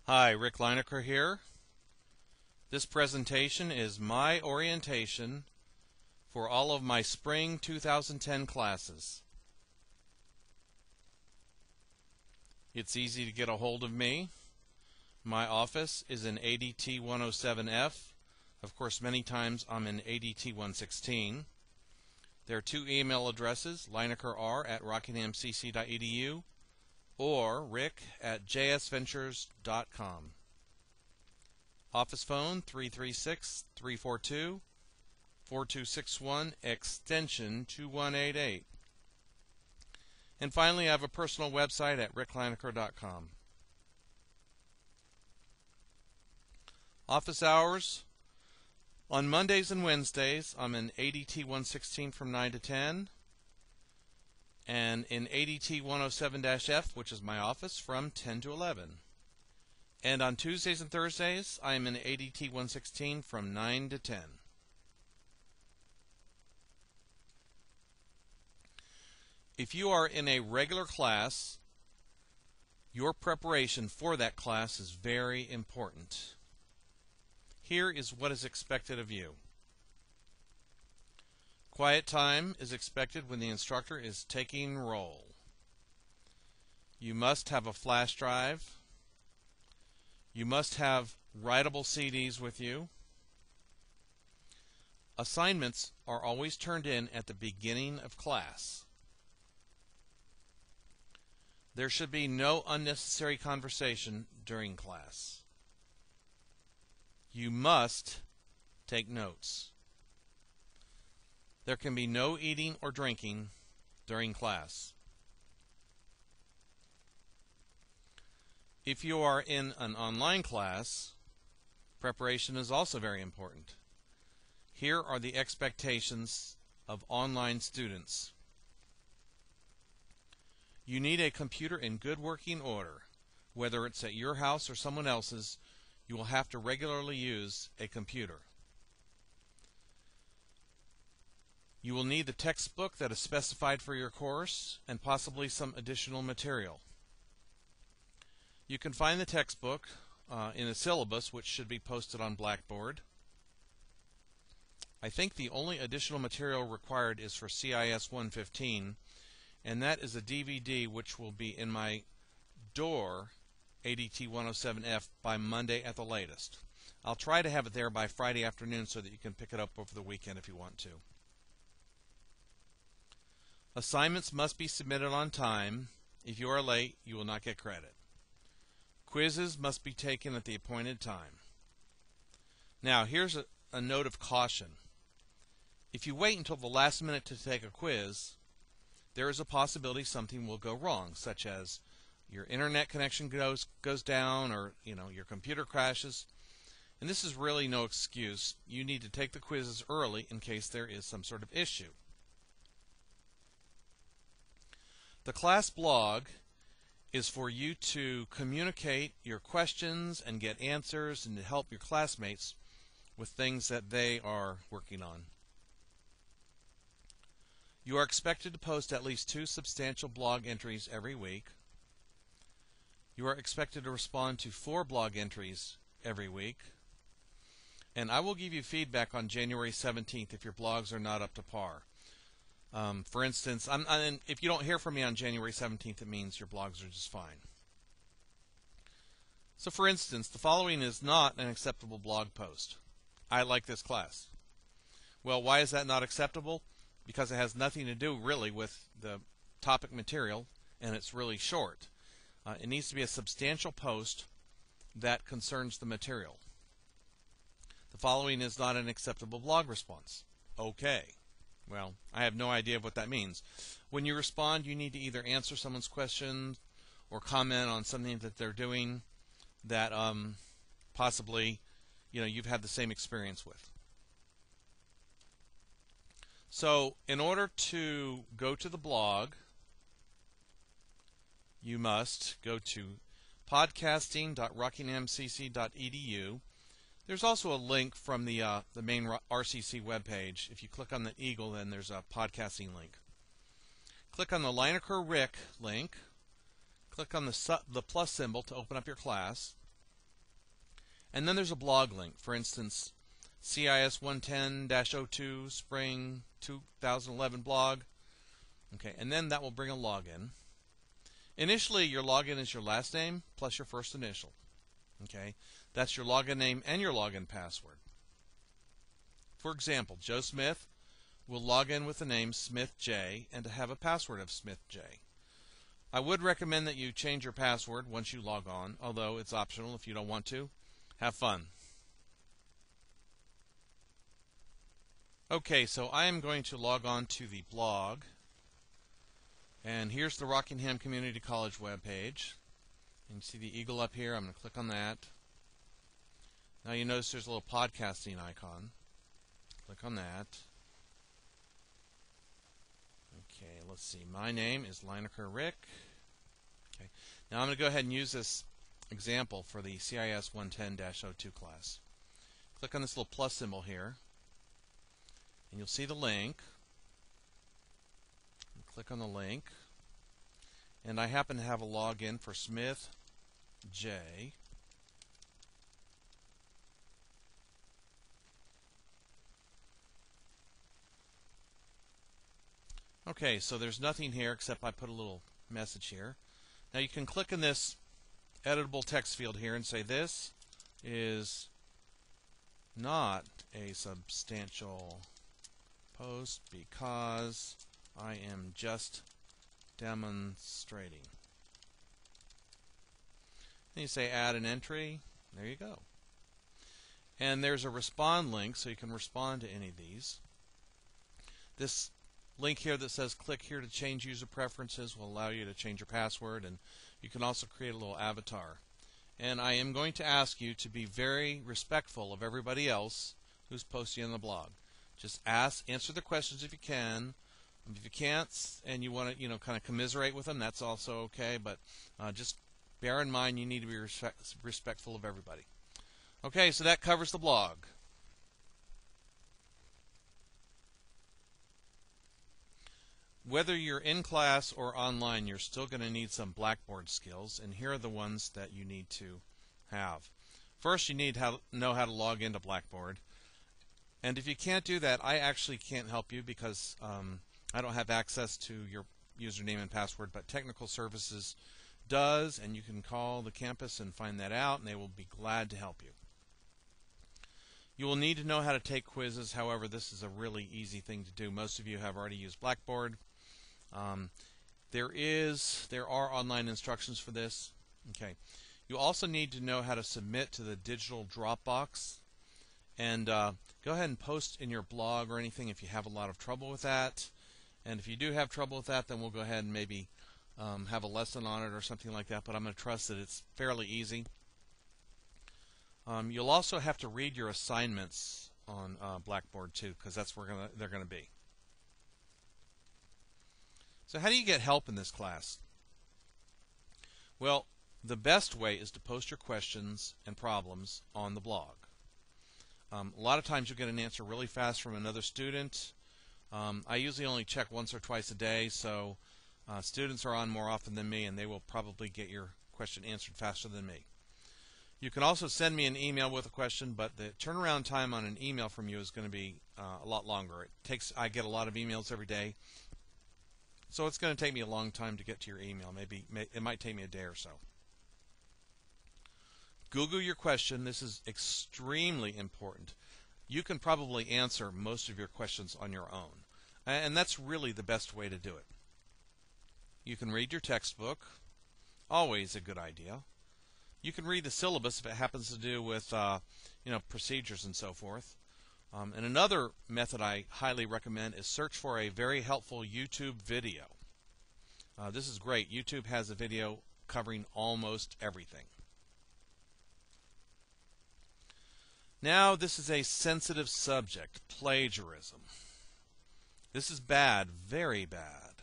Hi, Rick Leinecker here. This presentation is my orientation for all of my spring 2010 classes. It's easy to get a hold of me. My office is in ADT 107F. Of course, many times I'm in ADT 116. There are two email addresses, leinecker@rockinghamcc.edu or rick@jsventures.com. Office phone 336-342-4261, extension 2188. And finally, I have a personal website at rickleinecker.com. Office hours. On Mondays and Wednesdays, I'm in ADT 116 from 9 to 10. And in ADT 107-F, which is my office, from 10 to 11. And on Tuesdays and Thursdays, I am in ADT 116 from 9 to 10. If you are in a regular class, your preparation for that class is very important. Here is what is expected of you. Quiet time is expected when the instructor is taking roll. You must have a flash drive. You must have writable CDs with you. Assignments are always turned in at the beginning of class. There should be no unnecessary conversation during class. You must take notes. There can be no eating or drinking during class. If you are in an online class, preparation is also very important. Here are the expectations of online students. You need a computer in good working order. Whether it's at your house or someone else's, you will have to regularly use a computer. You will need the textbook that is specified for your course and possibly some additional material. You can find the textbook in the syllabus, which should be posted on Blackboard. I think the only additional material required is for CIS 115, and that is a DVD which will be in my door ADT 107F by Monday at the latest. I'll try to have it there by Friday afternoon so that you can pick it up over the weekend if you want to. Assignments must be submitted on time. If you are late, you will not get credit. Quizzes must be taken at the appointed time. Now, here's a note of caution. If you wait until the last minute to take a quiz, there is a possibility something will go wrong, such as your internet connection goes down, or your computer crashes. And this is really no excuse. You need to take the quizzes early in case there is some sort of issue. The class blog is for you to communicate your questions and get answers and to help your classmates with things that they are working on. You are expected to post at least 2 substantial blog entries every week. You are expected to respond to 4 blog entries every week. And I will give you feedback on January 17th if your blogs are not up to par. For instance, if you don't hear from me on January 17th, it means your blogs are just fine. So for instance, the following is not an acceptable blog post. I like this class. Well, why is that not acceptable? Because it has nothing to do really with the topic material, and it's really short. It needs to be a substantial post that concerns the material. The following is not an acceptable blog response. Okay. Well, I have no idea what that means. When you respond, you need to either answer someone's question or comment on something that they're doing that possibly you've had the same experience with. So in order to go to the blog, you must go to podcasting.rockinghamcc.edu. There's also a link from the main RCC webpage. If you click on the eagle, then there's a podcasting link. Click on the Leinecker Rick link. Click on the plus symbol to open up your class. And then there's a blog link. For instance, CIS 110-02 Spring 2011 blog. Okay, and then that will bring a login. Initially, your login is your last name plus your first initial. Okay, that's your login name and your login password. For example, Joe Smith will log in with the name Smith J and to have a password of Smith J. I would recommend that you change your password once you log on, although it's optional if you don't want to. Have fun. Okay, so I am going to log on to the blog. And here's the Rockingham Community College webpage. You can see the eagle up here. I'm going to click on that. Now you notice there's a little podcasting icon. Click on that. Okay, let's see. My name is Leinecker Rick. Okay. Now I'm going to go ahead and use this example for the CIS 110-02 class. Click on this little plus symbol here, and you'll see the link. Click on the link, and I happen to have a login for Smith J. Okay, so there's nothing here except I put a little message here. Now you can click in this editable text field here and say this is not a substantial post because I am just demonstrating. Then you say add an entry. There you go. And there's a respond link so you can respond to any of these. This link here that says click here to change user preferences will allow you to change your password, and you can also create a little avatar. And I am going to ask you to be very respectful of everybody else who's posting on the blog. Just answer the questions if you can. If you can't and you want to, kind of commiserate with them, that's also okay. But just bear in mind you need to be respectful of everybody. Okay, so that covers the blog. Whether you're in class or online, you're still going to need some Blackboard skills, and here are the ones that you need to have. First, you need to know how to log into Blackboard. And if you can't do that, I actually can't help you because I don't have access to your username and password, but Technical Services does, and you can call the campus and find that out, and they will be glad to help you. You will need to know how to take quizzes. However, this is a really easy thing to do. Most of you have already used Blackboard. There are online instructions for this. Okay. You also need to know how to submit to the digital Dropbox. And go ahead and post in your blog or anything if you have a lot of trouble with that. And if you do have trouble with that, then we'll go ahead and maybe have a lesson on it or something like that. But I'm going to trust that it's fairly easy. You'll also have to read your assignments on Blackboard too, because that's where they're going to be. So how do you get help in this class? Well, the best way is to post your questions and problems on the blog. A lot of times you'll get an answer really fast from another student. I usually only check once or twice a day, so students are on more often than me, and they will probably get your question answered faster than me. You can also send me an email with a question, but the turnaround time on an email from you is going to be a lot longer. I get a lot of emails every day, so it's going to take me a long time to get to your email. It might take me a day or so. Google your question. This is extremely important. You can probably answer most of your questions on your own, and that's really the best way to do it. You can read your textbook, always a good idea. You can read the syllabus if it happens to do with procedures and so forth. And another method I highly recommend is search for a very helpful YouTube video. This is great. YouTube has a video covering almost everything. Now, this is a sensitive subject, plagiarism. This is bad, very bad.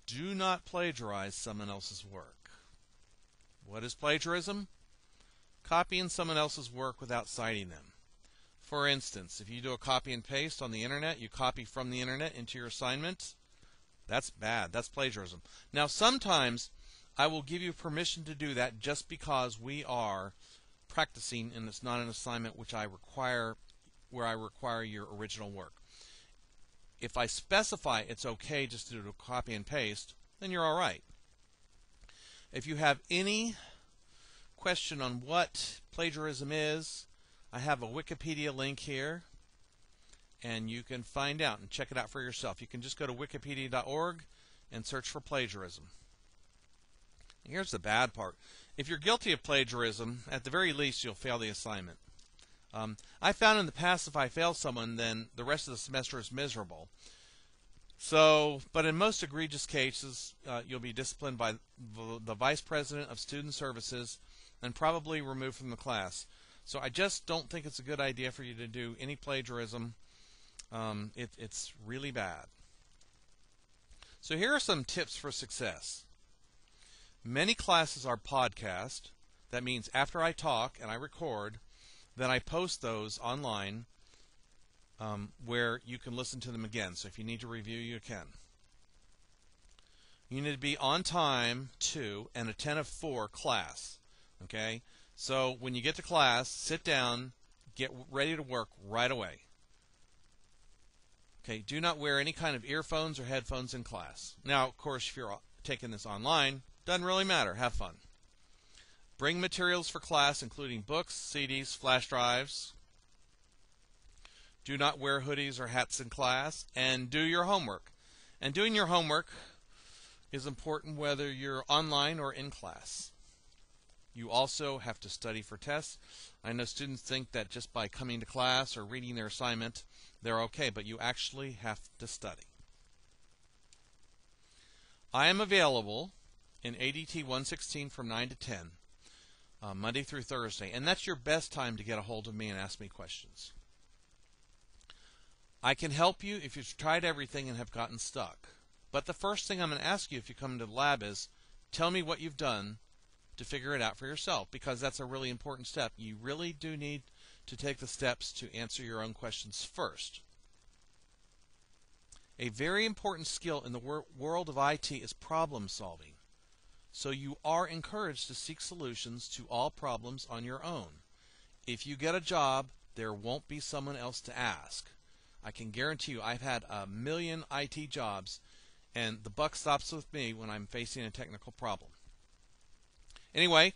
Do not plagiarize someone else's work. What is plagiarism? Copying someone else's work without citing them. For instance, if you do a copy and paste on the internet, you copy from the internet into your assignment, that's bad. That's plagiarism. Now, sometimes I will give you permission to do that just because we are practicing and it's not an assignment where I require your original work. If I specify it's okay just to do a copy and paste, then you're all right. If you have any question on what plagiarism is, I have a Wikipedia link here, and you can find out and check it out for yourself. You can just go to wikipedia.org and search for plagiarism. Here's the bad part. If you're guilty of plagiarism, at the very least you'll fail the assignment. I found in the past if I fail someone, then the rest of the semester is miserable. But in most egregious cases, you'll be disciplined by the Vice President of Student Services and probably removed from the class. So I just don't think it's a good idea for you to do any plagiarism. It's really bad. So here are some tips for success. Many classes are podcast. That means after I talk and I record, then I post those online where you can listen to them again. So if you need to review, you can. You need to be on time to and attentive for class. Okay? So when you get to class, sit down, get ready to work right away. Okay, do not wear any kind of earphones or headphones in class. Now, of course, if you're taking this online, doesn't really matter. Have fun. Bring materials for class, including books, CDs, flash drives. Do not wear hoodies or hats in class, and do your homework. And doing your homework is important whether you're online or in class. You also have to study for tests. I know students think that just by coming to class or reading their assignment, they're okay, but you actually have to study. I am available in ADT 116 from 9 to 10, Monday through Thursday, and that's your best time to get a hold of me and ask me questions. I can help you if you've tried everything and have gotten stuck. But the first thing I'm going to ask you if you come into the lab is, tell me what you've done to figure it out for yourself, because that's a really important step. You really do need to take the steps to answer your own questions first. A very important skill in the world of IT is problem solving. So you are encouraged to seek solutions to all problems on your own. If you get a job, there won't be someone else to ask. I can guarantee you I've had a million IT jobs, and the buck stops with me when I'm facing a technical problem. Anyway,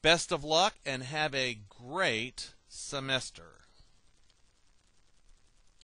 best of luck and have a great semester.